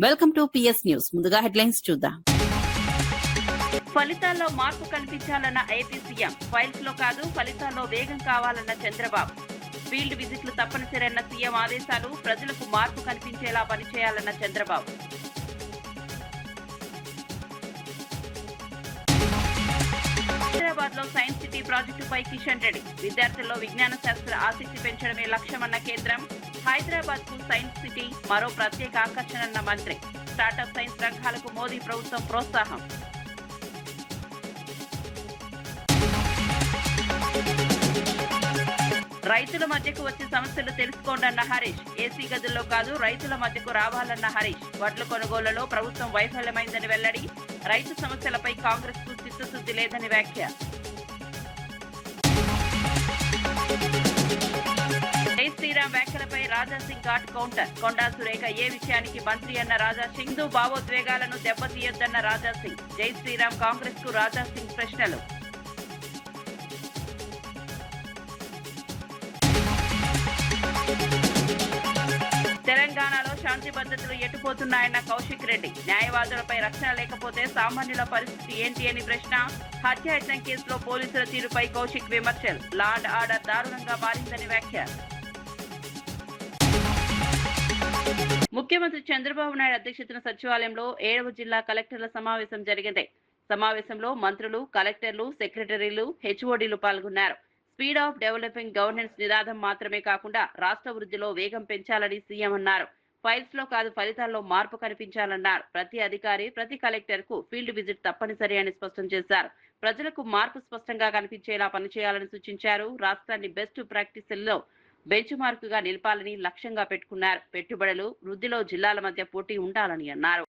Welcome to PS news. ముందుగా headlines చూద్దాం. ఫలితాల్లో మార్పు కనిపించాలన్న ఏపీ సీఎం. ఫైల్స్ లో కాదు ఫలితాల్లో వేగం కావాలన్న చంద్రబాబు. ఫీల్డ్ విజిట్లు తప్పనిసరి అన్న సీఎం ఆదేశాలు. ప్రజలకు మార్పు కనిపించేలా పనిచేయాలన్న చంద్రబాబు. హైదరాబాద్ లో సైన్స్ సిటీ ప్రాజెక్టుపై కిషన్ రెడ్డి. విద్యార్థుల్లో విజ్ఞాన శాస్త్ర ఆసక్తి పెంచడమే లక్ష్యమన్న కేంద్రం. హైదరాబాద్ కు సైన్స్ సిటీ మరో ప్రత్యేక ఆకర్షణన్న మంత్రి. స్టార్టప్ సైన్స్ రంగాలకు మోదీ ప్రభుత్వం ప్రోత్సాహం. రైతుల మధ్యకు వచ్చి సమస్యలు తెలుసుకోండన్న హరీష్. ఏసీ గదుల్లో కాదు రైతుల మధ్యకు రావాలన్న హరీష్. వడ్ల కొనుగోలులో ప్రభుత్వం వైఫల్యమైందని వెల్లడి. రైతు సమస్యలపై కాంగ్రెస్ కు చిత్తశుద్ధి లేదని వ్యాఖ్య. జై శ్రీరామ్ వ్యాఖ్యలపై రాజాసింగ్ ఘాట్ కౌంటర్. కొండా సురేఖ ఏ విషయానికి మంత్రి అన్న రాజాసింగ్. హిందూ భావోద్వేగాలను దెబ్బతీయొద్దన్న రాజాసింగ్. జై శ్రీరామ్ కాంగ్రెస్ కు రాజాసింగ్ ప్రశ్నలు. తెలంగాణలో శాంతి భద్రతలు ఎటుపోతున్నాయన్న కౌశిక్ రెడ్డి. న్యాయవాదులపై రక్షణ లేకపోతే సామాన్యుల పరిస్థితి ఏంటి అని ప్రశ్న. హత్యాయత్నం కేసులో పోలీసుల తీరుపై కౌశిక్ విమర్శలు. లా అండ్ ఆర్డర్ దారుణంగా మారిందని వ్యాఖ్య. ముఖ్యమంత్రి చంద్రబాబు నాయుడు అధ్యక్షతన సచివాలయంలో 7వ జిల్లా కలెక్టర్ల సమావేశం జరిగింది. సమావేశంలో మంత్రులు, కలెక్టర్లు, సెక్రటరీలు, హెచ్ఓడీలు పాల్గొన్నారు. స్పీడ్ ఆఫ్ డెవలపింగ్ గవర్నెన్స్ నినాదం మాత్రమే కాకుండా రాష్ట్ర వృద్ధిలో వేగం పెంచాలని సీఎం అన్నారు. ఫైల్స్ లో కాదు ఫలితాల్లో మార్పు కనిపించాలన్నారు. ప్రతి అధికారి, ప్రతి కలెక్టర్ కు ఫీల్డ్ విజిట్ తప్పనిసరి అని స్పష్టం చేశారు. ప్రజలకు మార్పు స్పష్టంగా కనిపించేలా పనిచేయాలని సూచించారు. రాష్ట్రాన్ని బెస్ట్ ప్రాక్టీసుల్లో బెంచ్ మార్కుగా నిలపాలని లక్ష్యంగా పెట్టుకున్నారు. పెట్టుబడులు, వృద్ధిలో జిల్లాల మధ్య పోటీ ఉండాలని అన్నారు.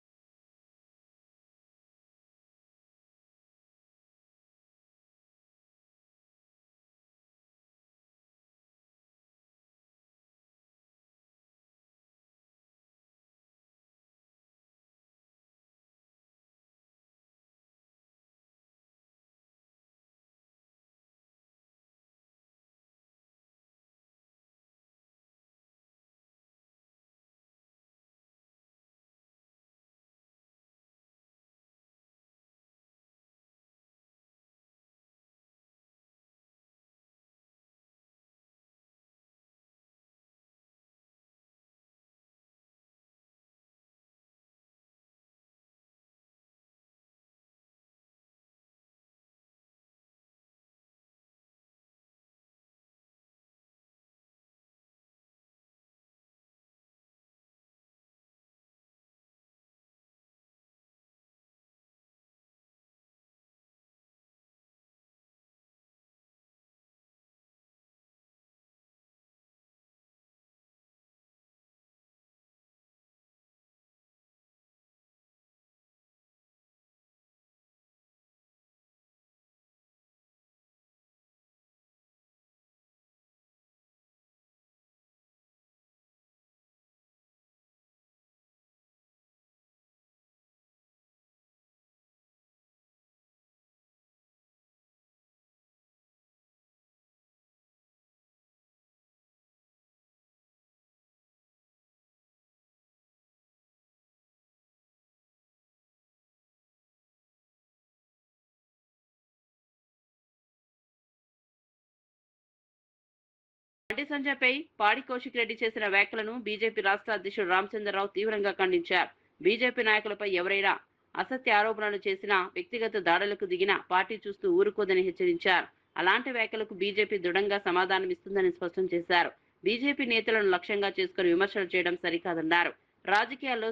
బండి సంజయ్పై పాడి కౌశిక్ రెడ్డి చేసిన వ్యాఖ్యలను బీజేపీ రాష్ట్ర అధ్యక్షుడు రామచంద్రరావు తీవ్రంగా ఖండించారు. బీజేపీ నాయకులపై ఎవరైనా అసత్య ఆరోపణలు చేసినా, వ్యక్తిగత దాడులకు దిగినా పార్టీ చూస్తూ ఊరుకోదని హెచ్చరించారు. అలాంటి వ్యాఖ్యలకు బీజేపీ దృఢంగా సమాధానమిస్తుందని స్పష్టం చేశారు. బీజేపీ నేతలను లక్ష్యంగా చేసుకుని విమర్శలు చేయడం సరికాదన్నారు. రాజకీయాల్లో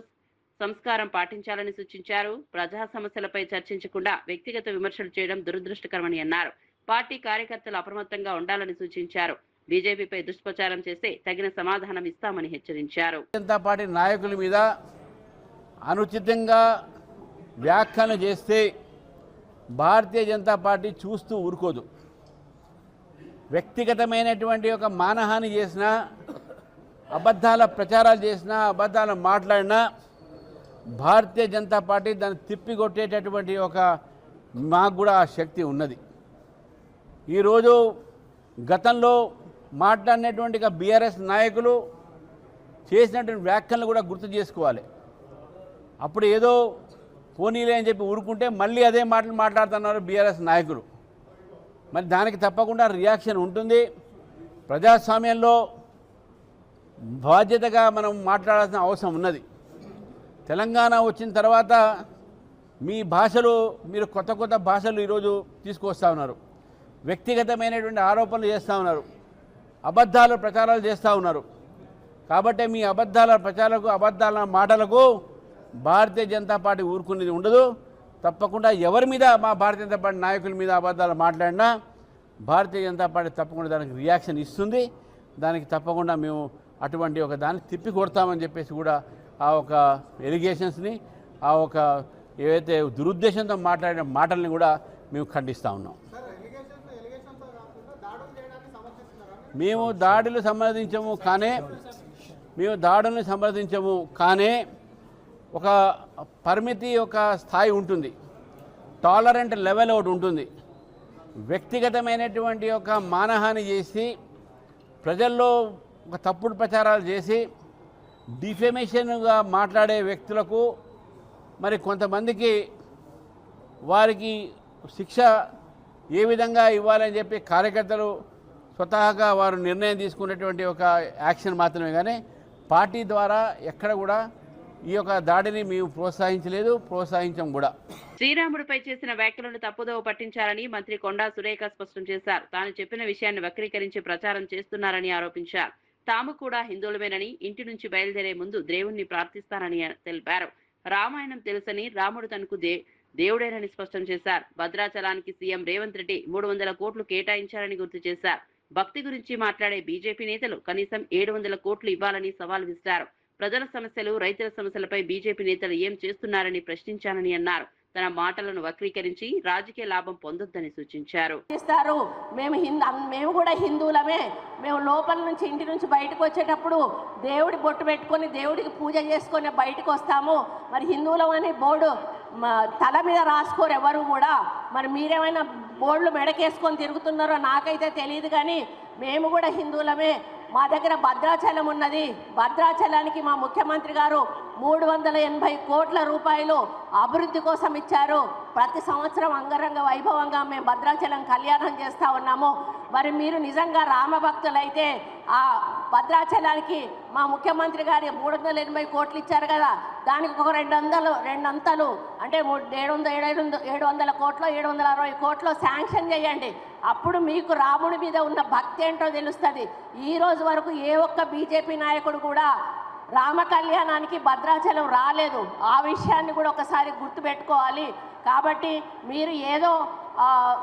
సంస్కారం పాటించాలని సూచించారు. ప్రజా సమస్యలపై చర్చించకుండా వ్యక్తిగత విమర్శలు చేయడం దురదృష్టకరమని అన్నారు. పార్టీ కార్యకర్తలు అప్రమత్తంగా ఉండాలని సూచించారు. బీజేపీపై దుష్ప్రచారం చేస్తే తగిన సమాధానం ఇస్తామని హెచ్చరించారు. జనతా పార్టీ నాయకుల మీద అనుచితంగా వ్యాఖ్యలు చేస్తే భారతీయ జనతా పార్టీ చూస్తూ ఊరుకోదు. వ్యక్తిగతమైనటువంటి ఒక మానహాని చేసినా, అబద్ధాల ప్రచారాలు చేసినా, అబద్ధాలు మాట్లాడినా భారతీయ జనతా పార్టీ దాన్ని తిప్పికొట్టేటటువంటి ఒక మాకు కూడా ఆ శక్తి ఉన్నది. ఈరోజు గతంలో మాట్లాడినటువంటి బీఆర్ఎస్ నాయకులు చేసినటువంటి వ్యాఖ్యలను కూడా గుర్తు చేసుకోవాలి. అప్పుడు ఏదో పోనీలే అని చెప్పి ఊరుకుంటే మళ్ళీ అదే మాటలు మాట్లాడుతున్నారు బీఆర్ఎస్ నాయకులు. మరి దానికి తప్పకుండా రియాక్షన్ ఉంటుంది. ప్రజాస్వామ్యంలో బాధ్యతగా మనం మాట్లాడాల్సిన అవసరం ఉన్నది. తెలంగాణ వచ్చిన తర్వాత మీ భాషలు మీరు కొత్త కొత్త భాషలు ఈరోజు తీసుకొస్తూ ఉన్నారు. వ్యక్తిగతమైనటువంటి ఆరోపణలు చేస్తూ ఉన్నారు, అబద్ధాలు ప్రచారాలు చేస్తూ ఉన్నారు. కాబట్టి మీ అబద్ధాల ప్రచారాలకు అబద్ధాల మాటలకు భారతీయ జనతా పార్టీ ఊరుకునేది ఉండదు. తప్పకుండా ఎవరి మీద మా భారతీయ జనతా పార్టీ నాయకుల మీద అబద్ధాలు మాట్లాడినా భారతీయ జనతా పార్టీ తప్పకుండా దానికి రియాక్షన్ ఇస్తుంది. దానికి తప్పకుండా మేము అటువంటి ఒక దాన్ని తిప్పి కొడతామని చెప్పేసి కూడా ఆ ఒక ఎలిగేషన్స్ని, ఆ ఒక ఏవైతే దురుద్దేశంతో మాట్లాడిన మాటల్ని కూడా మేము ఖండిస్తూ ఉన్నాం. మేము దాడులు సమర్థించము కానీ ఒక పరిమితి, ఒక స్థాయి ఉంటుంది. టాలరెంట్ లెవెల్ ఒకటి ఉంటుంది. వ్యక్తిగతమైనటువంటి ఒక మానహాని చేసి ప్రజల్లో ఒక తప్పుడు ప్రచారాలు చేసి డిఫెమేషన్గా మాట్లాడే వ్యక్తులకు మరి కొంతమందికి వారికి శిక్ష ఏ విధంగా ఇవ్వాలని చెప్పి కార్యకర్తలు స్వతహాగా వారు నిర్ణయం తీసుకున్నటువంటి ఒక యాక్షన్ మాత్రమే కానీ పార్టీ ద్వారా ఎక్కడ కూడా ఈ యొక్క దాడిని మేము ప్రోత్సహించం కూడా. శ్రీరాముడిపై చేసిన వ్యాఖ్యలను తప్పుదోవ పట్టించారని మంత్రి కొండా సురేఖ స్పష్టం చేశారు. తాను చెప్పిన విషయాన్ని వక్రీకరించి ప్రచారం చేస్తున్నారని ఆరోపించారు. తాము కూడా హిందువులమేనని, ఇంటి నుంచి బయలుదేరే ముందు దేవుణ్ణి ప్రార్థిస్తానని తెలిపారు. రామాయణం తెలుసని, రాముడు తనకు దేవుడేనని స్పష్టం చేశారు. భద్రాచలానికి సీఎం రేవంత్ రెడ్డి 300 కోట్లు కేటాయించారని గుర్తు చేశారు. భక్తి గురించి మాట్లాడే బీజేపీ నేతలు కనీసం 700 కోట్లు ఇవ్వాలని సవాల్ విసిరారు. ప్రజల సమస్యలు, రైతుల సమస్యలపై బీజేపీ నేతలు ఏం చేస్తున్నారని ప్రశ్నించానని అన్నారు. తన మాటలను వక్రీకరించి రాజకీయ లాభం పొందొద్దని సూచించారు. మేము కూడా హిందువులమే. మేము లోపల నుంచి, ఇంటి నుంచి బయటకు వచ్చేటప్పుడు దేవుడి బొట్టు పెట్టుకొని దేవుడికి పూజ చేసుకొని బయటకు వస్తాము. మరి హిందువులం అని బోర్డు తల మీద రాసుకోరు ఎవరు కూడా. మరి మీరేమైనా బోర్డులు మెడకేసుకొని తిరుగుతున్నారో నాకైతే తెలియదు, కానీ మేము కూడా హిందువులమే. మా దగ్గర భద్రాచలం ఉన్నది. భద్రాచలానికి మా ముఖ్యమంత్రి గారు 380 కోట్ల రూపాయలు అభివృద్ధి కోసం ఇచ్చారు. ప్రతి సంవత్సరం అంగరంగ వైభవంగా మేము భద్రాచలం కళ్యాణం చేస్తూ ఉన్నాము. మరి మీరు నిజంగా రామభక్తులైతే ఆ భద్రాచలానికి మా ముఖ్యమంత్రి గారు 380 కోట్లు ఇచ్చారు కదా, దానికి ఒక 2 అంతలు అంటే 700 కోట్లు, 760 కోట్లు శాంక్షన్ చేయండి. అప్పుడు మీకు రాముడి మీద ఉన్న భక్తి ఏంటో తెలుస్తుంది. ఈ రోజు వరకు ఏ ఒక్క బీజేపీ నాయకుడు కూడా రామ కళ్యాణానికి భద్రాచలం రాలేదు. ఆ విషయాన్ని కూడా ఒకసారి గుర్తుపెట్టుకోవాలి. కాబట్టి మీరు ఏదో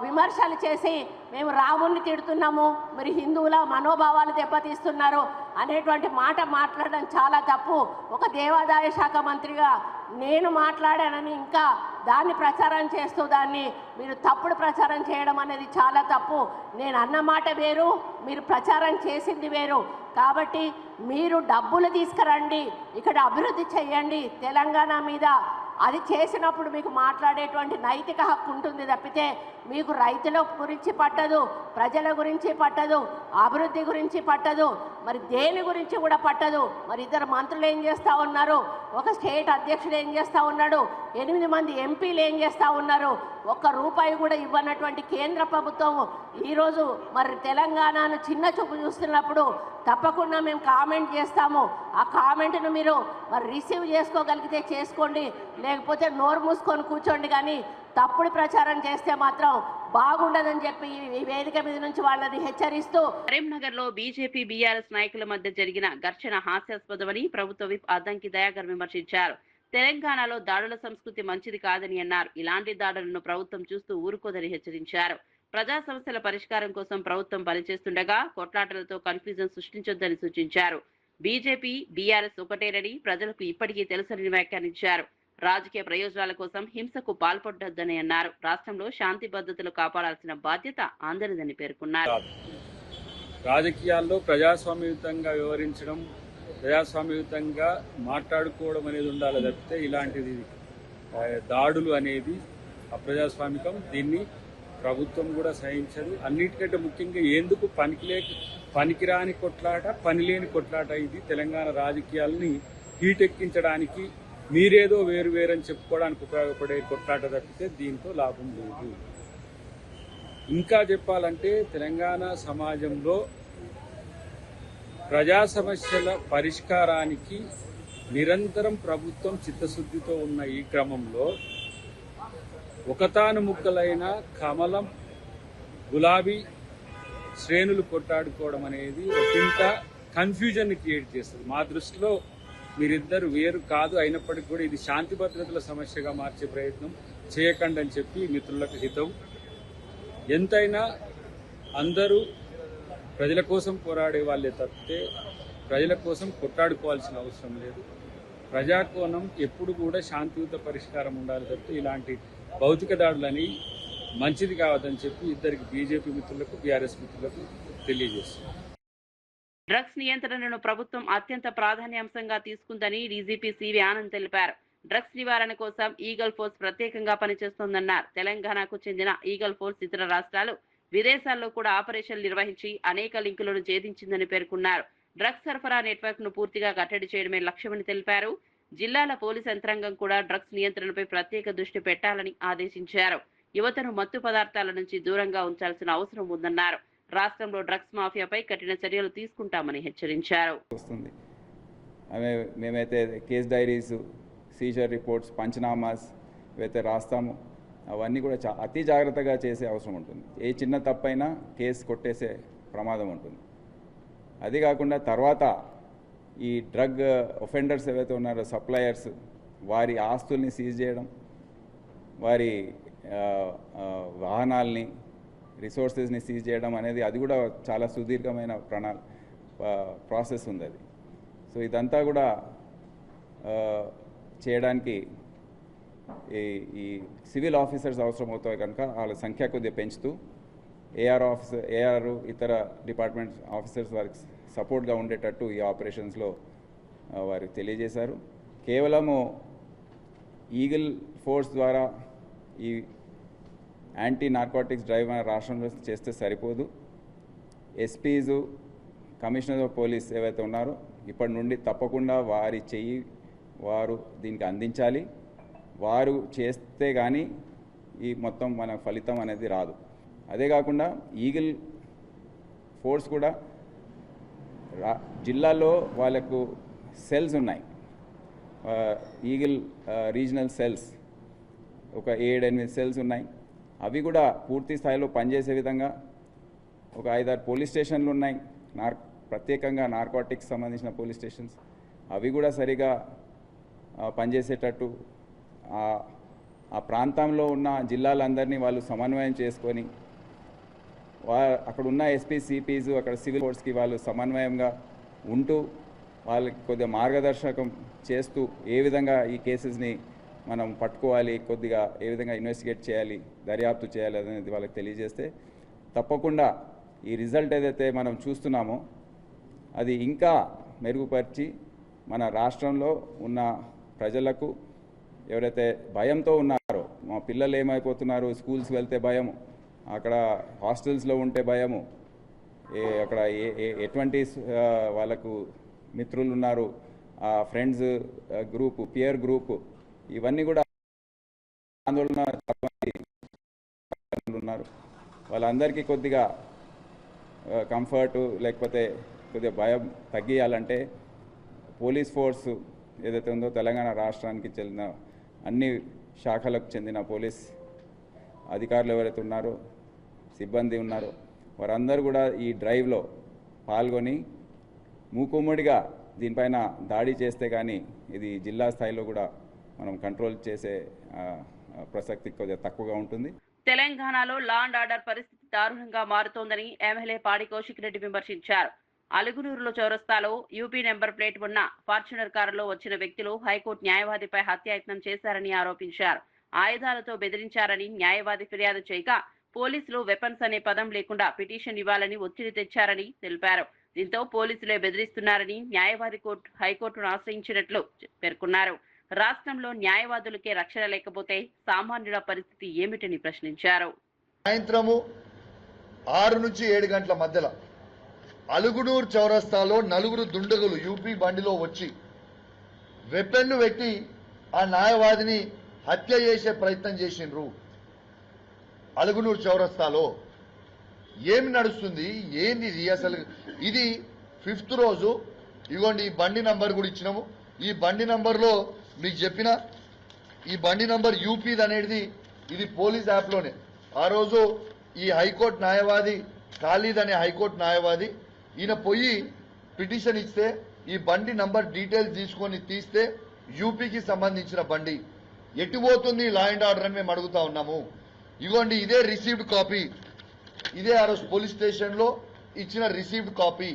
విమర్శలు చేసి మేము రాముడిని తిడుతున్నాము, మరి హిందువుల మనోభావాలు దెబ్బతీస్తున్నారు అనేటువంటి మాట మాట్లాడడం చాలా తప్పు. ఒక దేవాదాయ శాఖ మంత్రిగా నేను మాట్లాడానని ఇంకా దాన్ని ప్రచారం చేస్తూ దాన్ని మీరు తప్పుడు ప్రచారం చేయడం అనేది చాలా తప్పు. నేను అన్న మాట వేరు, మీరు ప్రచారం చేసింది వేరు. కాబట్టి మీరు డబ్బులు తీసుకురండి, ఇక్కడ అభివృద్ధి చేయండి తెలంగాణ మీద. అది చేసినప్పుడు మీకు మాట్లాడేటువంటి నైతిక హక్కు ఉంటుంది తప్పితే మీకు రైతుల గురించి పట్టదు, ప్రజల గురించి పట్టదు, అభివృద్ధి గురించి పట్టదు, మరి దేని గురించి కూడా పట్టదు. మరి 2 మంత్రులు ఏం చేస్తూ ఉన్నారు, ఒక స్టేట్ అధ్యక్షుడు ఏం చేస్తూ ఉన్నాడు, 8 మంది ఎంపీలు ఏం చేస్తూ ఉన్నారు. ₹1 కూడా ఇవ్వనటువంటి కేంద్ర ప్రభుత్వం ఈరోజు మరి తెలంగాణను చిన్న చూపు చూస్తున్నప్పుడు తప్పకుండా మేము కామెంట్ చేస్తాము. ఆ కామెంట్ను మీరు మరి రిసీవ్ చేసుకోగలిగితే చేసుకోండి, లేకపోతే నోరు మూసుకొని కూర్చోండి. కానీ తప్పుడు ప్రచారం చేస్తే మాత్రం బాగుండదని చెప్పి ఈ వేదిక మీద నుంచి వాళ్ళని హెచ్చరిస్తూ. కరీంనగర్ లో బీజేపీ బీఆర్ఎస్ నాయకుల మధ్య జరిగిన ఘర్షణ హాస్యాస్పదమని ప్రభుత్వ విప్ అద్దంకి దయాకర్ విమర్శించారు. తెలంగాణలో దాడుల సంస్కృతి మంచిది కాదని అన్నారు. ఇలాంటి దాడులను ప్రభుత్వం చూస్తూ ఊరుకోదని హెచ్చరించారు. ప్రజా సమస్యల పరిష్కారం కోసం ప్రభుత్వం పనిచేస్తుండగా కొట్లాటలతో కన్ఫ్యూజన్ సృష్టించొద్దని సూచించారు. బీజేపీ బీఆర్ఎస్ ఒకటేనని ప్రజలకు ఇప్పటికీ తెలుసని వ్యాఖ్యానించారు. రాజకీయ ప్రయోజనాల కోసం హింసకు పాల్పడొద్దని అన్నారు. రాష్ట్రంలో శాంతి భద్రతలు కాపాడాల్సిన బాధ్యత అందరిదని పేర్కొన్నారు. రాజకీయాల్లో ప్రజాస్వామ్యయుతంగా వ్యవహరించడం, ప్రజాస్వామ్యయుతంగా మాట్లాడుకోవడం అనేది ఉండాలి తప్పితే ఇలాంటిది దాడులు అనేది అప్రజాస్వామికం. దీన్ని ప్రభుత్వం కూడా సహించదు. అన్నిటికంటే ముఖ్యంగా ఎందుకు పనికిరాని కొట్లాట, పనిలేని కొట్లాట. ఇది తెలంగాణ రాజకీయాలని హీటెక్కించడానికి మీరేదో వేరు వేరని చెప్పుకోవడానికి ఉపయోగపడే కొట్లాట తప్పితే దీంతో లాభం లేదు. ఇంకా చెప్పాలంటే తెలంగాణ సమాజంలో ప్రజా సమస్యల పరిష్కారానికి నిరంతరం ప్రభుత్వం చిత్తశుద్ధితో ఉన్న ఈ క్రమంలో ఒకతాను ముక్కలైన కమలం గులాబీ శ్రేణులు కొట్టాడుకోవడం అనేది ఒకంత కన్ఫ్యూజన్ క్రియేట్ చేస్తుంది. మా దృష్టిలో మీరిద్దరు వేరు కాదు, అయినప్పటికీ కూడా ఇది శాంతి భద్రతల సమస్యగా మార్చే ప్రయత్నం చేయకండి అని చెప్పి మిత్రులకు హితం. ఎంతైనా అందరూ ప్రజల కోసం పోరాడే వాళ్ళే తప్పితే ప్రజల కోసం కొట్టాడుకోవాల్సిన అవసరం లేదు. ప్రజాకోణం ఎప్పుడు కూడా శాంతియుత పరిష్కారం ఉండాలి తప్పితే ఇలాంటి భౌతిక దాడులని మంచిది కావద్దని చెప్పి ఇద్దరికి బీజేపీ మిత్రులకు బీఆర్ఎస్ మిత్రులకు తెలియజేస్తున్నారు. డ్రగ్స్ నియంత్రణను ప్రభుత్వం అత్యంత ప్రాధాన్యాంశంగా తీసుకుందని డీజీపీ సివి ఆనంద్ తెలిపారు. డ్రగ్స్ నివారణ కోసం ఈగల్ ఫోర్స్ ప్రత్యేకంగా పనిచేస్తోందన్నారు. తెలంగాణకు చెందిన ఈగల్ ఫోర్స్ ఇతర రాష్ట్రాలు, విదేశాల్లో కూడా ఆపరేషన్లు నిర్వహించి అనేక లింకులను ఛేదించిందని పేర్కొన్నారు. డ్రగ్స్ సరఫరా నెట్వర్క్ ను పూర్తిగా కట్టడి చేయడమే లక్ష్యమని తెలిపారు. జిల్లాల పోలీస్ యంత్రాంగం కూడా డ్రగ్స్ నియంత్రణపై ప్రత్యేక దృష్టి పెట్టాలని ఆదేశించారు. యువతను మత్తు పదార్థాల నుంచి దూరంగా ఉంచాల్సిన అవసరం ఉందన్నారు. రాష్ట్రంలో డ్రగ్స్ మాఫియాపై కఠిన చర్యలు తీసుకుంటామని హెచ్చరించారు. మేమైతే కేస్ డైరీస్, సీజర్ రిపోర్ట్స్, పంచనామాస్ ఏవైతే రాస్తామో అవన్నీ కూడా అతి జాగ్రత్తగా చేసే అవసరం ఉంటుంది. ఏ చిన్న తప్పైనా కేసు కొట్టేసే ప్రమాదం ఉంటుంది. అది కాకుండా తర్వాత ఈ డ్రగ్ ఒఫెండర్స్ ఏవైతే ఉన్నారో సప్లయర్స్, వారి ఆస్తుల్ని సీజ్ చేయడం, వారి వాహనాల్ని, రిసోర్సెస్ని సీజ్ చేయడం అనేది అది కూడా చాలా సుదీర్ఘమైన ప్రాసెస్ ఉంది అది. సో ఇదంతా కూడా చేయడానికి ఈ సివిల్ ఆఫీసర్స్ అవసరం అవుతాయి కనుక వాళ్ళ సంఖ్య కొద్దిగా పెంచుతూ ఏఆర్ ఇతర డిపార్ట్మెంట్ ఆఫీసర్స్ వారికి సపోర్ట్గా ఉండేటట్టు ఈ ఆపరేషన్స్లో వారికి తెలియజేశారు. కేవలము ఈగిల్ ఫోర్స్ ద్వారా ఈ యాంటీ నార్కోటిక్స్ డ్రైవ్ మన రాష్ట్రంలో చేస్తే సరిపోదు. ఎస్పీసు, కమిషనర్ ఆఫ్ పోలీస్ ఏవైతే ఉన్నారో ఇప్పటి నుండి తప్పకుండా వారి చెయ్యి వారు దీనికి అందించాలి. వారు చేస్తే కానీ ఈ మొత్తం మన ఫలితం అనేది రాదు. అదే కాకుండా ఈగిల్ ఫోర్స్ కూడా జిల్లాలో వాళ్ళకు సెల్స్ ఉన్నాయి. ఈగిల్ రీజనల్ సెల్స్ ఒక 7-8 సెల్స్ ఉన్నాయి. అవి కూడా పూర్తి స్థాయిలో పనిచేసే విధంగా ఒక 5-6 పోలీస్ స్టేషన్లు ఉన్నాయి. ప్రత్యేకంగా నార్కోటిక్స్ సంబంధించిన పోలీస్ స్టేషన్స్ అవి కూడా సరిగా పనిచేసేటట్టు ఆ ప్రాంతంలో ఉన్న జిల్లాలందరినీ వాళ్ళు సమన్వయం చేసుకొని అక్కడ ఉన్న ఎస్పీ, సిపీస్, అక్కడ సివిల్ ఫోర్స్కి వాళ్ళు సమన్వయంగా ఉంటూ వాళ్ళకి కొద్దిగా మార్గదర్శకం చేస్తూ ఏ విధంగా ఈ కేసెస్ని మనం పట్టుకోవాలి, కొద్దిగా ఏ విధంగా ఇన్వెస్టిగేట్ చేయాలి, దర్యాప్తు చేయాలి అనేది వాళ్ళకి తెలియజేస్తే తప్పకుండా ఈ రిజల్ట్ ఏదైతే మనం చూస్తున్నామో అది ఇంకా మెరుగుపరిచి మన రాష్ట్రంలో ఉన్న ప్రజలకు ఎవరైతే భయంతో ఉన్నారో, మా పిల్లలు ఏమైపోతున్నారు, స్కూల్స్కి వెళ్తే భయము, అక్కడ హాస్టల్స్లో ఉంటే భయము, అక్కడ ఎటువంటి వాళ్ళకు మిత్రులు ఉన్నారు, ఆ ఫ్రెండ్స్ గ్రూపు, పియర్ గ్రూపు, ఇవన్నీ కూడా ఆందోళన ఉన్నారు. వాళ్ళందరికీ కొద్దిగా కంఫర్టు లేకపోతే కొద్దిగా భయం తగ్గియాలంటే పోలీస్ ఫోర్సు ఏదైతే ఉందో తెలంగాణ రాష్ట్రానికి చెందిన అన్ని శాఖలకు చెందిన పోలీస్ అధికారులు ఎవరైతే ఉన్నారో, సిబ్బంది ఉన్నారో వారందరూ కూడా ఈ డ్రైవ్లో పాల్గొని మూకుమ్మడిగా దీనిపైన దాడి చేస్తే కానీ ఇది జిల్లా స్థాయిలో కూడా మనం కంట్రోల్ చేసే ప్రసక్తి కొద్దిగా తక్కువగా ఉంటుంది. తెలంగాణలో లా అండ్ ఆర్డర్ పరిస్థితి దారుణంగా మారుతోందని ఎమ్మెల్యే పాడి కౌశిక్ రెడ్డి విమర్శించారు. అలుగునూరులో చౌరస్తాలో యూపీ నెంబర్ ప్లేట్ ఉన్న ఫార్చునర్ కారులో వచ్చిన వ్యక్తులు హైకోర్టు న్యాయవాదిపై హత్యాయత్నం చేశారని ఆరోపించారు. ఆయుధాలతో బెదిరించారని న్యాయవాది ఫిర్యాదు చేయగా పోలీసులు వెపన్స్ అనే పదం లేకుండా పిటిషన్ ఇవ్వాలని ఒత్తిడి తెచ్చారని తెలిపారు. దీంతో పోలీసులే బెదిరిస్తున్నారని న్యాయవాది హైకోర్టును ఆశ్రయించినట్లు పేర్కొన్నారు. రాష్ట్రంలో న్యాయవాదులకే రక్షణ లేకపోతే సామాన్యుల పరిస్థితి ఏమిటని ప్రశ్నించారు. సాయంత్రము 6 నుంచి 7 గంటల మధ్యలో అలుగునూరు చౌరస్తాలో 4 దుండగులు యూపీ బండిలో వచ్చి వెపన్ను పెట్టి ఆ న్యాయవాదిని హత్య చేసే ప్రయత్నం చేసిండ్రు. అలుగునూరు చౌరస్తాలో ఏమి నడుస్తుంది, ఏంది ఇది అసలు? ఇది 5th రోజు. ఇగోండి ఈ బండి నంబర్ కూడా ఇచ్చినాము. ఈ బండి నంబర్లో మీకు చెప్పిన ఈ బండి నంబర్ యూపీది అనేది ఇది పోలీస్ యాప్లోనే. ఆ రోజు ఈ హైకోర్టు న్యాయవాది ఖాళీద్ అనే హైకోర్టు న్యాయవాది ఈయన పోయి పిటిషన్ ఇస్తే ఈ బండి నంబర్ డీటెయిల్స్ తీసుకొని తీస్తే యూపీకి సంబంధించిన బండి ఎటు పోతుంది లా అండ్ ఆర్డర్ అని మేము అడుగుతా ఉన్నాము. ఇగోండి ఇదే రిసీవ్డ్ కాపీ, ఇదే ఆ రోజు పోలీస్ స్టేషన్లో ఇచ్చిన రిసీవ్డ్ కాపీ.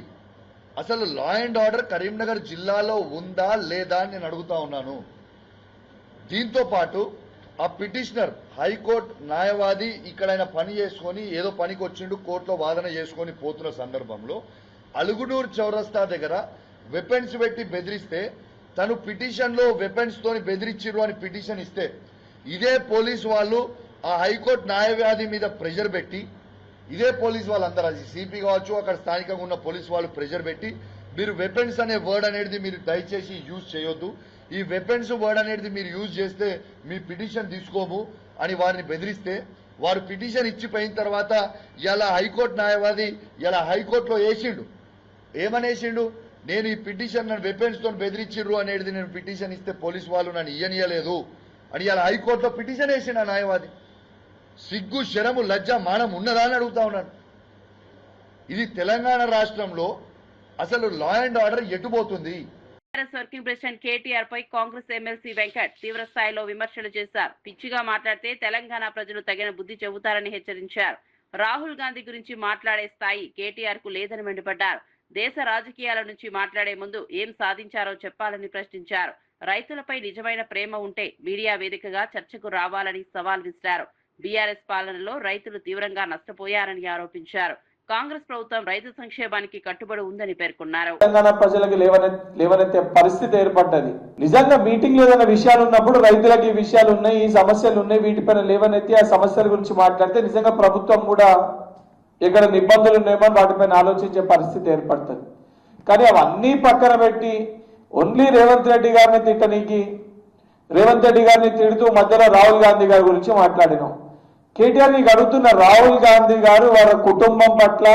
అసలు లా అండ్ ఆర్డర్ కరీంనగర్ జిల్లాలో ఉందా లేదా అని నేను అడుగుతా ఉన్నాను. దీంతో పాటు ఆ పిటిషనర్ హైకోర్టు న్యాయవాది ఇక్కడ ఆయన పని చేసుకొని ఏదో పనికి వచ్చిండు, కోర్టులో వాదన చేసుకొని పోతున్న సందర్భంలో అలుగునూరు చౌరస్తా దగ్గర వెపన్స్ పెట్టి బెదిరిస్తే తను పిటిషన్లో వెపన్స్ తోని బెదిరించిరు అని పిటిషన్ ఇస్తే ఇదే పోలీసు వాళ్ళు ఆ హైకోర్టు న్యాయవాది మీద ప్రెషర్ పెట్టి, ఇదే పోలీసు వాళ్ళందరూ అది సిపి కావచ్చు అక్కడ స్థానికంగా ఉన్న పోలీసు వాళ్ళు ప్రెషర్ పెట్టి మీరు వెపన్స్ అనే వర్డ్ అనేది మీరు దయచేసి యూజ్ చేయొద్దు, ఈ వెపన్స్ వర్డ్ అనేది మీరు యూజ్ చేస్తే మీ పిటిషన్ తీసుకోము అని వారిని బెదిరిస్తే వారు పిటిషన్ ఇచ్చిపోయిన తర్వాత ఇలా హైకోర్టు న్యాయవాది ఇలా హైకోర్టులో వేసిండు. ఏమనేసిండు? నేను ఈ పిటిషన్ నన్ను వెపన్స్ తో బెదిరించిర్రు అనేది నేను పిటిషన్ ఇస్తే పోలీసు వాళ్ళు నన్ను ఇయ్యనియలేదు అని ఇలా హైకోర్టులో పిటిషన్ వేసిండు ఆ న్యాయవాది. సిగ్గు శరము లజ్జ మానం ఉన్నదా అని అడుగుతా ఉన్నాను. ఇది తెలంగాణ రాష్ట్రంలో అసలు లా అండ్ ఆర్డర్ ఎటుపోతుంది? వర్కింగ్ ప్రెసిడెంట్ కేటీఆర్ పై కాంగ్రెస్ ఎమ్మెల్సీ వెంకట్ తీవ్ర స్థాయిలో విమర్శలు చేశారు. పిచ్చిగా మాట్లాడితే తెలంగాణ ప్రజలు తగిన బుద్ధి చెబుతారని హెచ్చరించారు. రాహుల్ గాంధీ గురించి మాట్లాడే స్థాయి కేటీఆర్ కు లేదని మండిపడ్డారు. దేశ రాజకీయాల నుంచి మాట్లాడే ముందు ఏం సాధించారో చెప్పాలని ప్రశ్నించారు. రైతులపై నిజమైన ప్రేమ ఉంటే మీడియా వేదికగా చర్చకు రావాలని సవాల్ విసిరారు. బీఆర్ఎస్ పాలనలో రైతులు తీవ్రంగా నష్టపోయారని ఆరోపించారు. కాంగ్రెస్ ప్రభుత్వం రైతు సంక్షేమానికి కట్టుబడి ఉందని పేర్కొన్నారు. తెలంగాణ ప్రజలకు లేవనెత్తే పరిస్థితి ఏర్పడ్డది. నిజంగా మీటింగ్ లో ఏదైనా విషయాలు ఉన్నప్పుడు రైతులకు ఈ విషయాలు ఉన్నాయి, ఈ సమస్యలు ఉన్నాయి, వీటిపైన లేవనెత్తి ఆ సమస్యల గురించి మాట్లాడితే నిజంగా ప్రభుత్వం కూడా ఎక్కడ ఇబ్బందులు ఉన్నాయో వాటిపైన ఆలోచించే పరిస్థితి ఏర్పడుతుంది. కానీ అవన్నీ పక్కన పెట్టి ఓన్లీ రేవంత్ రెడ్డి గారిని తిట్టనీకి, రేవంత్ రెడ్డి గారిని తిడుతూ మధ్యలో రాహుల్ గాంధీ గారి గురించి మాట్లాడినాం. కేటీఆర్ నీకు అడుగుతున్న, రాహుల్ గాంధీ గారు వారి కుటుంబం పట్ల,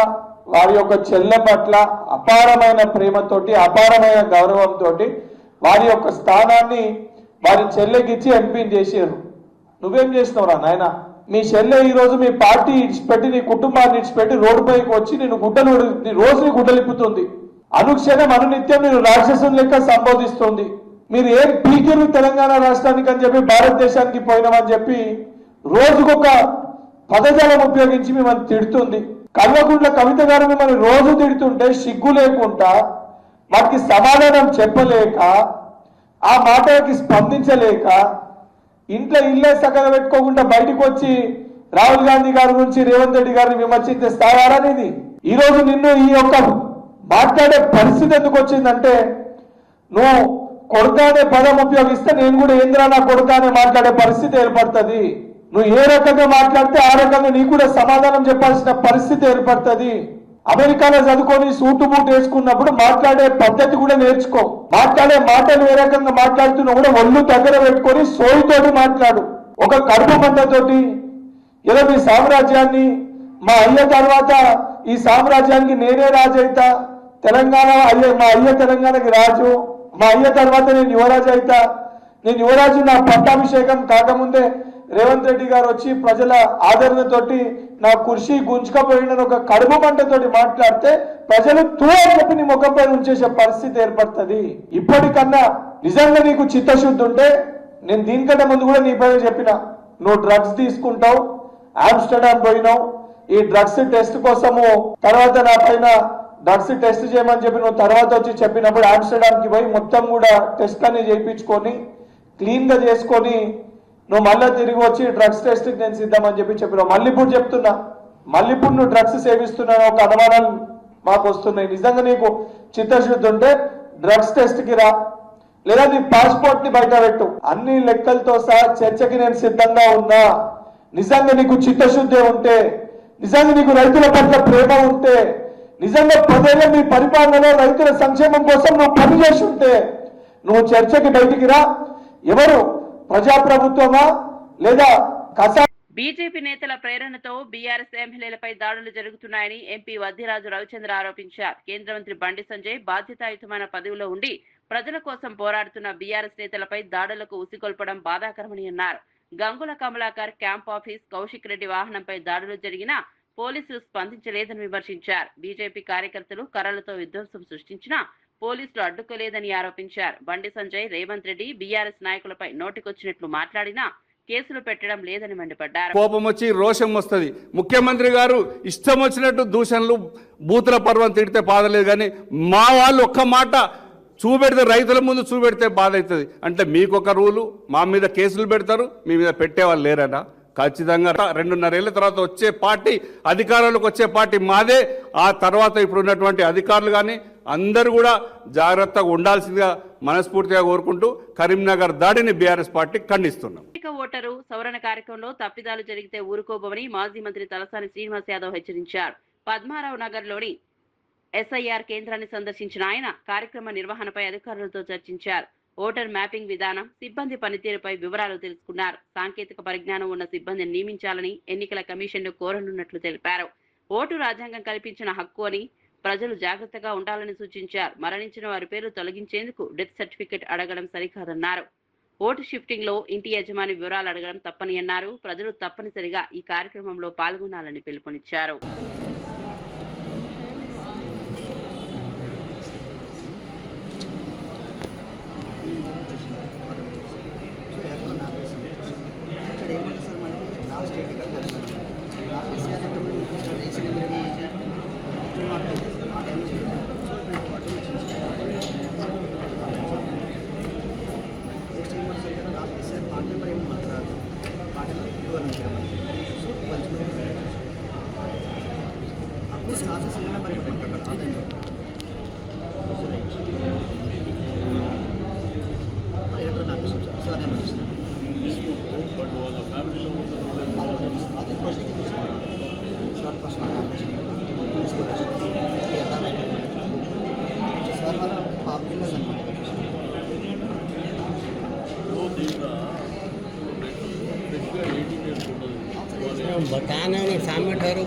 వారి యొక్క చెల్లె పట్ల అపారమైన ప్రేమతోటి, అపారమైన గౌరవంతో వారి యొక్క స్థానాన్ని వారి చెల్లెకిచ్చి ఎంపీని చేసారు. నువ్వేం చేసినావురా నాయన? మీ చెల్లె ఈ రోజు మీ పార్టీ ఇచ్చిపెట్టి, నీ కుటుంబాన్ని ఇచ్చిపెట్టి రోడ్డుపైకి వచ్చి నీ రోజుని గుడ్డలిప్పుతుంది. అనుక్షణం అనునిత్యం నేను రాక్షసుని లెక్క సంబోధిస్తుంది. మీరు ఏం పీకిరు తెలంగాణ రాష్ట్రానికి అని చెప్పి భారతదేశానికి పోయినామని చెప్పి రోజుకొక పదజాలం ఉపయోగించి మిమ్మల్ని తిడుతుంది. కల్వకుంట్ల కవిత గారు మిమ్మల్ని రోజు తిడుతుంటే సిగ్గు లేకుండా, వాటికి సమాధానం చెప్పలేక, ఆ మాటలకి స్పందించలేక, ఇంట్లో ఇల్లే సగం పెట్టుకోకుండా బయటకు వచ్చి రాహుల్ గాంధీ గారి గురించి, రేవంత్ రెడ్డి గారిని విమర్శించే స్థాయి. ఈ రోజు నిన్ను ఈ యొక్క మాట్లాడే పరిస్థితి ఎందుకు వచ్చిందంటే, నువ్వు కొడుక అనే పదం ఉపయోగిస్తే నేను కూడా ఏంద్రా నా కొడుక అనే మాట్లాడే పరిస్థితి ఏర్పడుతుంది. నువ్వు ఏ రకంగా మాట్లాడితే ఆ రకంగా నీకు కూడా సమాధానం చెప్పాల్సిన పరిస్థితి ఏర్పడుతుంది. అమెరికాలో చదువుకొని సూటు బూట్ వేసుకున్నప్పుడు మాట్లాడే పద్ధతి కూడా నేర్చుకో. మాట్లాడే మాటలు ఏ రకంగా మాట్లాడుతున్నా కూడా ఒళ్ళు దగ్గర పెట్టుకొని సోయితోటి మాట్లాడు. ఒక కడుపు మంటతోటి ఏదో మీ సామ్రాజ్యాన్ని, మా అయ్య తర్వాత ఈ సామ్రాజ్యానికి నేనే రాజు అయితా, తెలంగాణ మా అయ్య తెలంగాణకి రాజు, మా అయ్య తర్వాత నేను యువరాజు అయితా, నేను యువరాజు నా పట్టాభిషేకం కాకముందే రేవంత్ రెడ్డి గారు వచ్చి ప్రజల ఆదరణతోటి నా కుర్చీ గుంజుకపోయిందని ఒక కడుపు మంటతోటి మాట్లాడితే ప్రజలు తూ అని చెప్పి నీ ముఖంపై ఉంచేసే పరిస్థితి ఏర్పడుతుంది. ఇప్పటికన్నా నిజంగా నీకు చిత్తశుద్ధి ఉంటే, నేను దీనికంటే ముందు కూడా నీ పైన చెప్పిన, నువ్వు డ్రగ్స్ తీసుకుంటావు, ఆమ్స్టర్డామ్ పోయినావు, ఈ డ్రగ్స్ టెస్ట్ కోసము తర్వాత నా పైన డ్రగ్స్ టెస్ట్ చేయమని చెప్పి నువ్వు తర్వాత వచ్చి చెప్పినప్పుడు ఆమ్స్టర్డామ్ కి పోయి మొత్తం కూడా టెస్ట్ అన్ని చేయించుకొని క్లీన్ గా చేసుకొని నువ్వు మళ్ళీ తిరిగి వచ్చి డ్రగ్స్ టెస్ట్ నేను సిద్ధమని చెప్పినావు. మళ్ళీ ఇప్పుడు చెప్తున్నా, మళ్ళీ ఇప్పుడు నువ్వు డ్రగ్స్ సేవిస్తున్నావు ఒక అనుమానాలు మాకు వస్తున్నాయి. నిజంగా నీకు చిత్తశుద్ధి ఉంటే డ్రగ్స్ టెస్ట్ కి రా, లేదా నీ పాస్పోర్ట్ ని బయట పెట్టు. అన్ని లెక్కలతో సహా చర్చకి నేను సిద్ధంగా ఉన్నా. నిజంగా నీకు చిత్తశుద్ధి ఉంటే, నిజంగా నీకు రైతుల పట్ల ప్రేమ ఉంటే, నిజంగా ప్రజలు మీ పరిపాలనలో రైతుల సంక్షేమం కోసం నువ్వు పనిచేసి ఉంటే నువ్వు చర్చకి బయటికి రా. ఎవరు ప్రజాప్రభుత్వమా లేదా కసా బీజేపీ నేతల ప్రేరణతో బీఆర్ఎస్ ఎమ్మెల్యేలపై దాడులు జరుగుతున్నాయని ఎంపీ వద్దిరాజు రవిచంద్ర ఆరోపించారు. కేంద్ర మంత్రి బండి సంజయ్ బాధ్యతాయుతమైన పదవిలో ఉండి ప్రజల కోసం పోరాడుతున్న బీఆర్ఎస్ నేతలపై దాడులకు ఉసిగొల్పడం బాధాకరమని అన్నారు. గంగుల కమలాకర్ క్యాంప్ ఆఫీస్, కౌశిక్ రెడ్డి వాహనంపై దాడులు జరిగినా పోలీసులు స్పందించలేదని విమర్శించారు. బీజేపీ కార్యకర్తలు కర్రలతో విధ్వంసం సృష్టించినా పోలీసులు అడ్డుకోలేదని ఆరోపించారు. బండి సంజయ్, రేవంత్ రెడ్డి బీఆర్ఎస్ నాయకులపై నోటికొచ్చినట్లు మాట్లాడినా కేసులు పెట్టడం లేదని మండిపడ్డారు. కోపం వచ్చి రోషం వస్తుంది. ముఖ్యమంత్రి గారు ఇష్టం వచ్చినట్టు దూషణలు, బూతుల పర్వం తిడితే బాధలేదు, కానీ మా వాళ్ళు ఒక్క మాట చూపెడితే, రైతుల ముందు చూపెడితే బాధ అవుతుంది. అంటే మీకు ఒక రూలు, మా మీద కేసులు పెడతారు, మీ మీద పెట్టేవాళ్ళు లేరనా? ఖచ్చితంగా 2.5 ఏళ్ల తర్వాత వచ్చే పార్టీ, అధికారంలోకి వచ్చే పార్టీ మాదే. ఆ తర్వాత ఇప్పుడు ఉన్నటువంటి అధికారులు కానీ అందరూ కూడా జాగ్రత్తగా ఉండాల్సిందిగా మనస్ఫూర్తిగా కోరుకుంటూ కరీంనగర్ దాడిని బీఆర్ఎస్ పార్టీ ఖండిస్తున్నాం. ఓటరు సవరణ కార్యక్రమంలో తప్పిదాలు జరిగితే ఊరుకోబోమని మాజీ మంత్రి తలసాని శ్రీనివాస్ యాదవ్ హెచ్చరించారు. పద్మారావు నగర్లోని ఎస్ఐఆర్ కేంద్రాన్ని సందర్శించిన ఆయన కార్యక్రమ నిర్వహణపై అధికారులతో చర్చించారు. ఓటర్ మ్యాపింగ్ విధానం, సిబ్బంది పనితీరుపై వివరాలు తెలుసుకున్నారు. సాంకేతిక పరిజ్ఞానం ఉన్న సిబ్బందిని నియమించాలని ఎన్నికల కమిషన్ను కోరనున్నట్లు తెలిపారు. ఓటు రాజ్యాంగం కల్పించిన హక్కు అని ప్రజలు జాగ్రత్తగా ఉండాలని సూచించారు. మరణించిన వారి పేరు తొలగించేందుకు డెత్ సర్టిఫికెట్ అడగడం సరికాదన్నారు. ఓటు షిఫ్టింగ్ లో ఇంటి యజమాని వివరాలు అడగడం తప్పని అన్నారు. ప్రజలు తప్పనిసరిగా ఈ కార్యక్రమంలో పాల్గొనాలని పిలుపునిచ్చారు. बताना सामने ठहरो।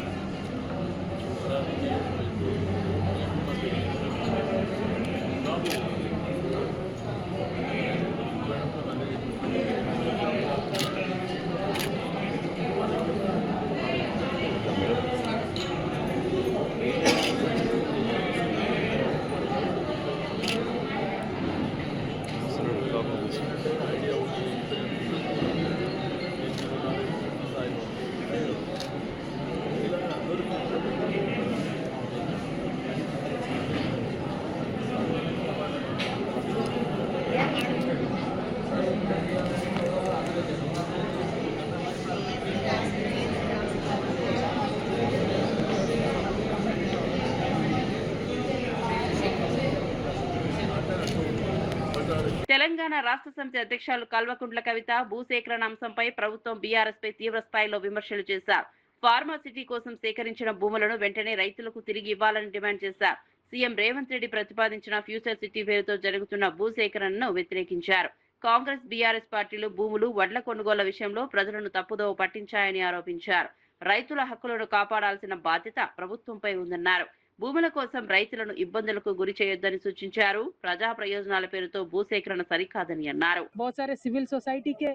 తెలంగాణ రాష్ట్ర సమితి అధ్యక్షులు కల్వకుంట్ల కవిత భూసేకరణ అంశంపై ప్రభుత్వం బీఆర్ఎస్ పై తీవ్ర స్థాయిలో విమర్శలు చేశారు. ఫార్మాసిటీ కోసం సేకరించిన భూములను వెంటనే రైతులకు తిరిగి ఇవ్వాలని డిమాండ్ చేశారు. సీఎం రేవంత్ రెడ్డి ప్రతిపాదించిన ఫ్యూచర్ సిటీ పేరుతో జరుగుతున్న భూసేకరణను వ్యతిరేకించారు. కాంగ్రెస్, బీఆర్ఎస్ పార్టీలు భూములు, వడ్ల కొనుగోళ్ల విషయంలో ప్రజలను తప్పుదోవ పట్టించాయని ఆరోపించారు. రైతుల హక్కులను కాపాడాల్సిన బాధ్యత ప్రభుత్వంపై ఉందన్నారు. భూముల కోసం రైతులను ఇబ్బందులకు గురి చేయొద్దని సూచించారు. ప్రజా ప్రయోజనాల పేరుతో భూసేకరణ సరికాదని అన్నారు. बहुत सारे सिविल सोसाइटी के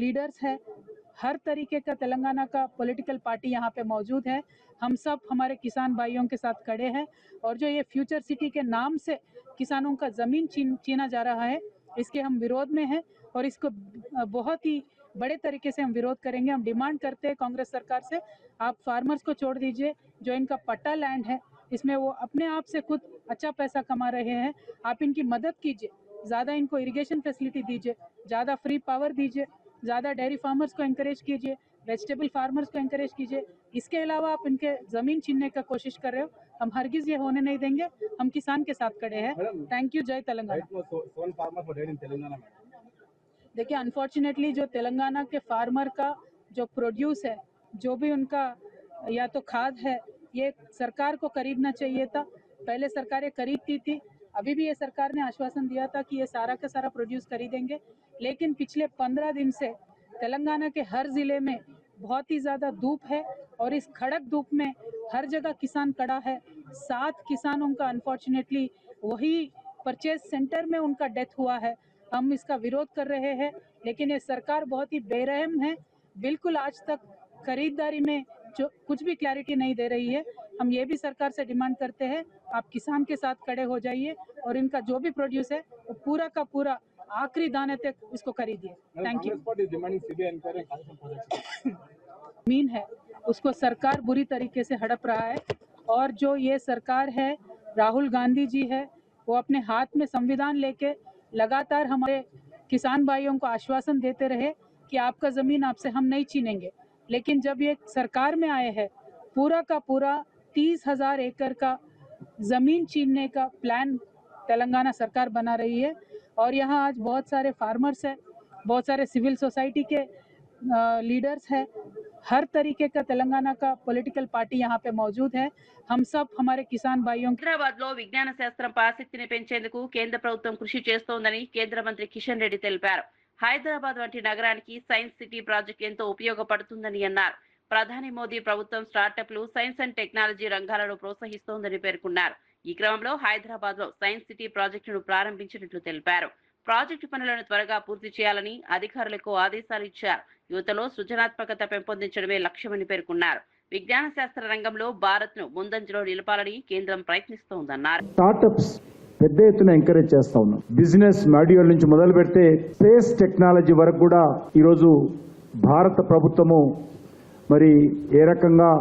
लीडर्स हैं, हर तरीके का तेलंगाना का पॉलिटिकल पार्टी यहाँ पे मौजूद है. हम सब हमारे किसान भाइयों के साथ खड़े हैं और जो ये फ्यूचर सिटी के नाम से किसानों का जमीन छीना जा रहा है, इसके हम विरोध में हैं और इसको बहुत ही बड़े तरीके से हम विरोध करेंगे. हम डिमांड करते हैं कांग्रेस सरकार से, आप फार्मर्स को छोड़ दीजिए. जो इनका पट्टा लैंड है, इसमें वो अपने आप से खुद अच्छा पैसा कमा रहे हैं. आप इनकी मदद कीजिए, ज़्यादा इनको इरिगेशन फैसिलिटी दीजिए, ज़्यादा फ्री पावर दीजिए, ज़्यादा डेयरी फार्मर्स को इंकरेज कीजिए, वेजिटेबल फार्मर्स को इंकरेज कीजिए. इसके अलावा आप इनके ज़मीन छीनने का कोशिश कर रहे हो, हम हरगिज़ ये होने नहीं देंगे. हम किसान के साथ खड़े हैं. Thank you. जय तेलंगाना. देखिए, अनफॉर्चुनेटली जो तेलंगाना के फार्मर का जो प्रोड्यूस है, जो भी उनका या तो खाद है, ये सरकार को खरीदना चाहिए था. पहले सरकारें खरीदती थी, अभी भी ये सरकार ने आश्वासन दिया था कि ये सारा का सारा प्रोड्यूस खरीदेंगे, लेकिन पिछले 15 दिन से तेलंगाना के हर जिले में बहुत ही ज़्यादा धूप है और इस कड़क धूप में हर जगह किसान खड़ा है। 7 किसानों का अनफॉर्चुनेटली वही परचेज सेंटर में उनका डेथ हुआ है। हम इसका विरोध कर रहे हैं, लेकिन ये सरकार बहुत ही बेरहम है। बिल्कुल आज तक खरीदारी में जो कुछ भी क्लैरिटी नहीं दे रही है। हम ये भी सरकार से डिमांड करते हैं, आप किसान के साथ खड़े हो जाइए और इनका जो भी प्रोड्यूस है वो पूरा का पूरा आखिरी दाने तक इसको खरीदिए। Thank you. जमीन है उसको सरकार बुरी तरीके से हड़प रहा है और जो ये सरकार है, राहुल गांधी जी है, वो अपने हाथ में संविधान लेके लगातार हमारे किसान भाइयों को आश्वासन देते रहे कि आपका ज़मीन आपसे हम नहीं छीनेंगे, लेकिन जब ये सरकार में आए हैं पूरा का पूरा 30,000 एकड़ का ज़मीन छीनने का प्लान तेलंगाना सरकार बना रही है। और यहाँ आज बहुत सारे फार्मर्स हैं, बहुत सारे सिविल सोसाइटी के लीडर्स हैं, हर तरीके का तेलंगाना का पॉलिटिकल पार्टी यहाँ पे मौजूद है। हम सब हमारे किसान भाइयों హైదరాబాద్ లో విజ్ఞాన శాస్త్రంపై ఆసక్తిని పెంచేందుకు కేంద్ర ప్రభుత్వం కృషి చేస్తోందని కేంద్ర మంత్రి కిషన్ రెడ్డి తెలిపారు. హైదరాబాద్ వంటి నగరానికి సైన్స్ సిటీ ప్రాజెక్ట్ ఎంతో ఉపయోగపడుతుందని అన్నారు. ప్రధాని మోదీ ప్రభుత్వం స్టార్టప్లు, సైన్స్ అండ్ టెక్నాలజీ రంగాలను ప్రోత్సహిస్తోందని పేర్కొన్నారు. ఈ క్రమంలో హైదరాబాద్ లో సైన్స్ సిటీ ప్రాజెక్టును ప్రారంభించినట్లు తెలిపారు. ప్రాజెక్టు పనులను త్వరగా పూర్తి చేయాలని అధికారులకు ఆదేశాలు ఇచ్చారు. యువతలో సృజనాత్మకత పెంపొందించడమే లక్ష్యమని పేర్కొన్నారు. విజ్ఞాన శాస్త్ర రంగంలో భారత్ ను ముందంజలో నిలపాలని కేంద్రం ప్రయత్నిస్తోందన్నారు. స్టార్టప్స్ పెద్ద ఎత్తున ఎంకరేజ్ చేస్తా ఉన్నాం. బిజినెస్ మాడ్యూల్ నుంచి మొదలు పెడితే స్పేస్ టెక్నాలజీ వరకు కూడా ఈరోజు భారత ప్రభుత్వము మరి ఏ రకంగా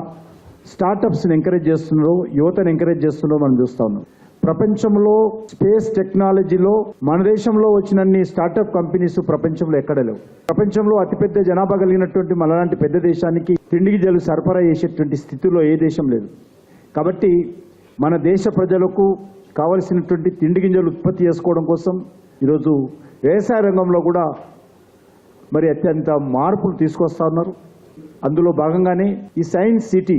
స్టార్టప్స్ని ఎంకరేజ్ చేస్తున్నారో, యువతను ఎంకరేజ్ చేస్తున్నారో మనం చూస్తా ఉన్నాం. ప్రపంచంలో స్పేస్ టెక్నాలజీలో మన దేశంలో వచ్చినన్ని స్టార్టప్ కంపెనీస్ ప్రపంచంలో ఎక్కడ లేవు. ప్రపంచంలో అతిపెద్ద జనాభా కలిగినటువంటి మనలాంటి పెద్ద దేశానికి తిండి గింజలు సరఫరా చేసేటువంటి స్థితిలో ఏ దేశం లేదు. కాబట్టి మన దేశ ప్రజలకు కావలసినటువంటి తిండి గింజలు ఉత్పత్తి చేసుకోవడం కోసం ఈరోజు వ్యవసాయ రంగంలో కూడా మరి అత్యంత మార్పులు తీసుకొస్తా ఉన్నారు. అందులో భాగంగానే ఈ సైన్స్ సిటీ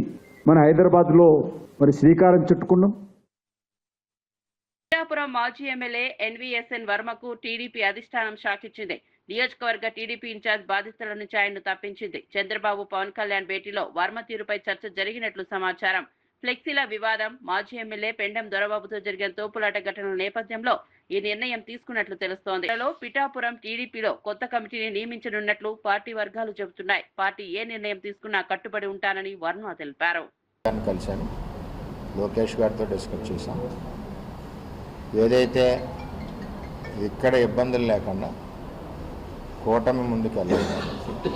మన హైదరాబాద్లో మరి శ్రీకారం చుట్టుకున్నాం. పిఠాపురం మాజీ ఎమ్మెల్యే ఎన్వీఎస్ఎన్ వర్మకు టీడీపీ అధిష్టానం షాక్ ఇచ్చింది. నియోజకవర్గ టీడీపీ ఇన్ఛార్జ్ బాధితుల నుంచి ఆయన్ను తప్పించింది. చంద్రబాబు, పవన్ కళ్యాణ్ భేటీలో వర్మ తీరుపై చర్చ జరిగినట్లు సమాచారం. ఫ్లెక్సీల వివాదం, మాజీ ఎమ్మెల్యే పెండెం దొరబాబుతో జరిగిన తోపులాట ఘటనల నేపథ్యంలో ఈ నిర్ణయం తీసుకున్నట్లు తెలుస్తోంది. పిఠాపురం టీడీపీలో కొత్త కమిటీని నియమించనున్నట్లు పార్టీ వర్గాలు చెబుతున్నాయి. పార్టీ ఏ నిర్ణయం తీసుకున్నా కట్టుబడి ఉంటానని వర్మ తెలిపారు. కలిశాను, లోకేష్ గారితో డిస్కస్ చేశాం. ఏదైతే ఇక్కడ ఇబ్బందులు లేకుండా కూటమి ముందుకు వెళ్ళాలి కాబట్టి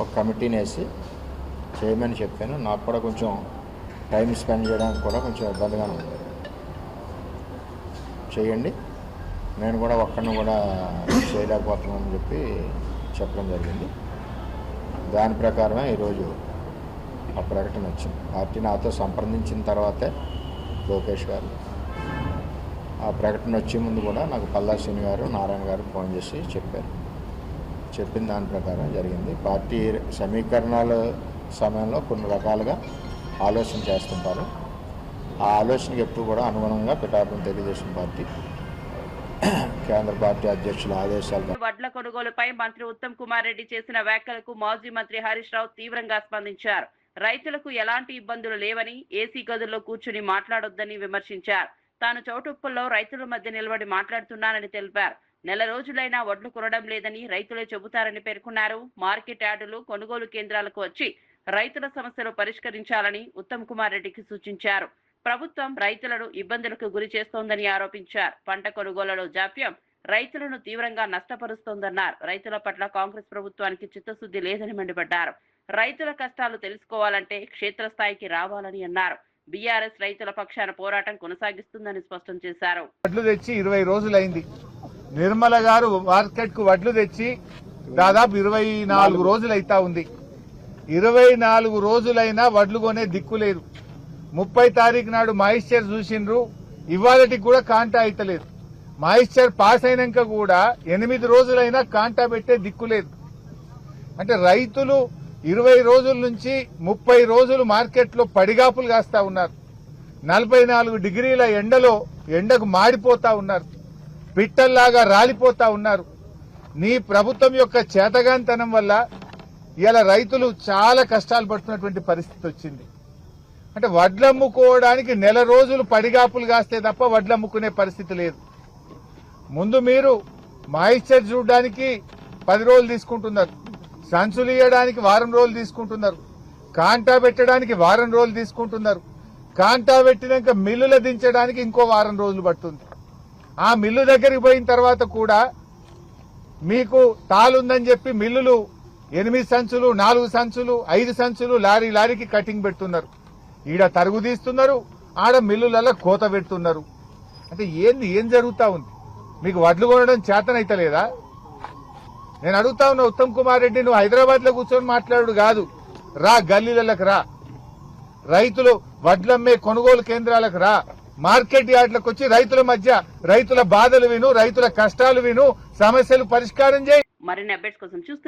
ఒక కమిటీని వేసి చేయమని చెప్పాను. నాకు కూడా కొంచెం టైం స్పెండ్ చేయడానికి కూడా కొంచెం ఇబ్బందిగానే ఉంది. చేయండి, నేను కూడా ఒక్కడిని కూడా చేయలేకపోతున్నానని చెప్పి చెప్పడం జరిగింది. దాని ప్రకారమే ఈరోజు ఆ ప్రకటన వచ్చింది. పార్టీ నాతో సంప్రదించిన తర్వాతే లోకేష్ గారు ఆ ప్రకటన వచ్చే ముందు కూడా నాకు పల్లా శ్రీని గారు, నారాయణ గారు ఫోన్ చేసి చెప్పారు. చెప్పిన దాని ప్రకారం జరిగింది. పార్టీ సమీకరణాల సమయంలో కొన్ని రకాలుగా ఆలోచన చేస్తుంటారు. ఆ ఆలోచనకి ఎప్పుడు కూడా అనుగుణంగా పిఠాపురం తెలుగుదేశం పార్టీ కేంద్ర పార్టీ అధ్యక్షుల ఆదేశాలు. వడ్ల కొనుగోలుపై మంత్రి ఉత్తమ్ కుమార్ రెడ్డి చేసిన వ్యాఖ్యలకు మాజీ మంత్రి హరీష్ రావు తీవ్రంగా స్పందించారు. రైతులకు ఎలాంటి ఇబ్బందులు లేవని, ఏసీ గదుల్లో కూర్చుని మాట్లాడొద్దని విమర్శించారు. తాను చౌటుప్పల్లో రైతుల మధ్య నిలబడి మాట్లాడుతున్నానని తెలిపారు. నెల రోజులైనా వడ్లు కొనడం లేదని రైతులే చెబుతారని పేర్కొన్నారు. మార్కెట్ యార్డులు, కొనుగోలు కేంద్రాలకు వచ్చి రైతుల సమస్యలు పరిష్కరించాలని ఉత్తమ్ కుమార్ రెడ్డికి సూచించారు. ప్రభుత్వం రైతులను ఇబ్బందులకు గురి చేస్తోందని ఆరోపించారు. పంట కొనుగోలులో జాప్యం రైతులను తీవ్రంగా నష్టపరుస్తోందన్నారు. రైతుల పట్ల కాంగ్రెస్ ప్రభుత్వానికి చిత్తశుద్ధి లేదని మండిపడ్డారు. రైతుల కష్టాలు తెలుసుకోవాలంటే క్షేత్రస్థాయికి రావాలని అన్నారు. బీఆర్ఎస్ రైతుల పక్షాన పోరాటం కొనసాగిస్తుందని స్పష్టం చేశారు. వడ్లు తెచ్చి 20 రోజులైంది. నిర్మల గారు మార్కెట్ కు వడ్లు తెచ్చి దాదాపు 24 రోజులు అయితా ఉంది. 24 రోజులైనా వడ్లు కొనే దిక్కు లేదు. 30 తారీఖు నాడు మాయిశ్చర్ చూసిండ్రు, ఇవాళకి కూడా కాంటా అయితలేదు. మాయిశ్చర్ పాస్ అయినాక కూడా 8 రోజులైనా కాంటా పెట్టే దిక్కు లేదు. అంటే రైతులు 20 రోజుల నుంచి 30 రోజులు మార్కెట్లో పడిగాపులు కాస్తా ఉన్నారు. 44 డిగ్రీల ఎండకు మాడిపోతా ఉన్నారు, పిట్టల్లాగా రాలిపోతా ఉన్నారు. నీ ప్రభుత్వం యొక్క చేతగాంతనం వల్ల ఇలా రైతులు చాలా కష్టాలు పడుతున్నటువంటి పరిస్థితి వచ్చింది. అంటే వడ్లమ్ముకోవడానికి నెల రోజులు పడిగాపులు కాస్తే తప్ప వడ్లమ్ముకునే పరిస్థితి లేదు. ముందు మీరు మాయిశ్చర్ చూడడానికి 10 రోజులు తీసుకుంటున్నారు, సంచులు ఇయ్యడానికి వారం రోజులు తీసుకుంటున్నారు, కాంటా పెట్టడానికి వారం రోజులు తీసుకుంటున్నారు, కాంటా పెట్టినాక మిల్లుల దించడానికి ఇంకో వారం రోజులు పడుతుంది. ఆ మిల్లు దగ్గరికి పోయిన తర్వాత కూడా మీకు తాలుందని చెప్పి మిల్లులు 8 సంచులు, 4 సంచులు, 5 సంచులు లారీకి కటింగ్ పెడుతున్నారు. ఈడ తరుగు తీస్తున్నారు, ఆడ మిల్లులలో కోత పెడుతున్నారు. అంటే ఏం జరుగుతా ఉంది? మీకు వడ్లు కొనడం చేతనైతలేదా? నేను అడుగుతా ఉన్నా ఉత్తమ్ కుమార్ రెడ్డి, నువ్వు హైదరాబాద్ లో కూర్చొని మాట్లాడు కాదు, రా గల్లీలకు రా, రైతులు వడ్లమ్మే కొనుగోలు కేంద్రాలకు రా, మార్కెట్ యార్డ్లకు వచ్చి రైతుల మధ్య రైతుల బాధలు విను, రైతుల కష్టాలు విను, సమస్యలు పరిష్కారం చేయి. మరిన్ని అప్డేట్స్ కోసం చూస్తూనే